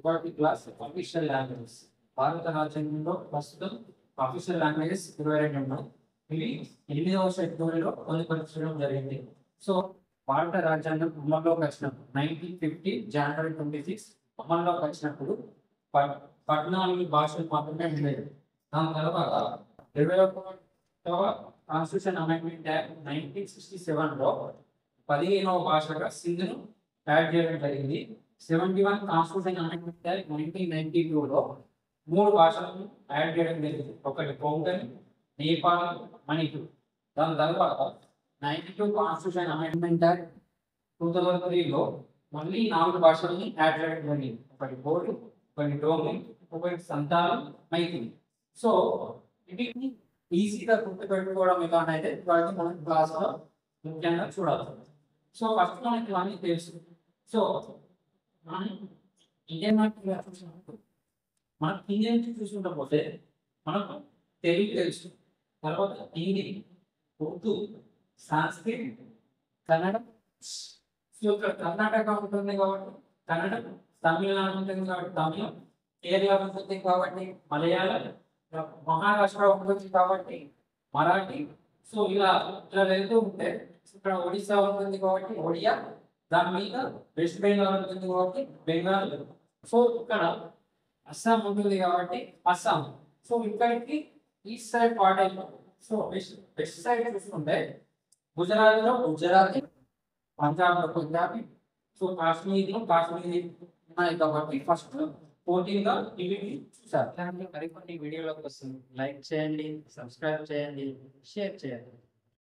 Recording class official languages. భారత రాజ్యాంగంలో ప్రస్తుతం అఫీషియల్ లాంగ్వేజెస్ 22 ఉన్నాయి. ఇవి 8వ షెడ్యూల్లో పొందుపరచడం జరిగింది. సో భారత రాజ్యాంగం అమల్లోకి వచ్చినప్పుడు 1950 జనవరి 26 అమల్లోకి వచ్చినప్పుడు 14 భాషలు మాత్రమే ఉండేవి. దాని తర్వాత 21వ కాన్స్టిట్యూషన్ అమెండ్మెంట్ యాక్ట్ 1967లో 15వ భాషగా సింధును యాడ్ చేయడం జరిగింది. 71 కాన్స్టిట్యూషన్ అమెండ్మెంట్ యాక్ట్ 1992లో 3 భాషలను యాడ్ చేయడం జరిగింది. ఒకటి కొంకణి, నేపాల్, మణిపూర్. దాని తర్వాత 92 కాన్స్టిట్యూషన్ అమెండ్మెంట్ యాక్ట్ 2003లో మళ్ళీ 4 భాషలని యాడ్ చేయడం జరిగింది. ఒకటి బోడో, ఒకటి డోగ్రి, ఒకటి సంతాలం, మైథిలి. సో ఇది ఈజీగా గుర్తుపెట్టుకోవడం ఎలా అయితే వాటిని మనం క్లాస్లో ముఖ్యంగా చూడాలి. సో ఫస్ట్ మనకి ఇవన్నీ తెలుసు. సో మనం ఇండియన్ చూసినప్పుడు మనం ఇండియన్ చూసుకుంటా మనకు తెలుగు తెలుసు, తర్వాత హిందీ, ఉర్దూ, సంస్కృత్, కన్నడ. సో ఇక్కడ కర్ణాటక ఉంటుంది కాబట్టి కన్నడం, తమిళనాడు ఉంటుంది కాబట్టి తమిళం, కేరళ ఉంటుంది కాబట్టి మలయాళం, మహారాష్ట్ర ఉంటుంది కాబట్టి మరాఠీ. సో ఇలా వెళ్తూ ఉంటే ఇక్కడ ఒడిశా ఉంటుంది కాబట్టి ఒడియా, దాని మీద వెస్ట్ బెంగాల్ ఉంటుంది కాబట్టి బెంగాల్. సో ఇక్కడ అస్సాం ఉంటుంది కాబట్టి అస్సాం. సో ఇక్కడికి ఈస్ట్ సైడ్ పార్ట్ అయిపోతుంది. సో వెస్ట్ సైడ్ చూసుకుంటే గుజరాత్లో గుజరాతీ, పంజాబ్లో పంజాబీ, సో కాశ్మీరీ ఉన్నాయి కాబట్టి ఫస్ట్ 14గా ఇవి చూసారు. ఇలాంటి మరికొన్ని వీడియోలకు వస్తుంది. లైక్ చేయండి, సబ్స్క్రైబ్ చేయండి, షేర్ చేయండి.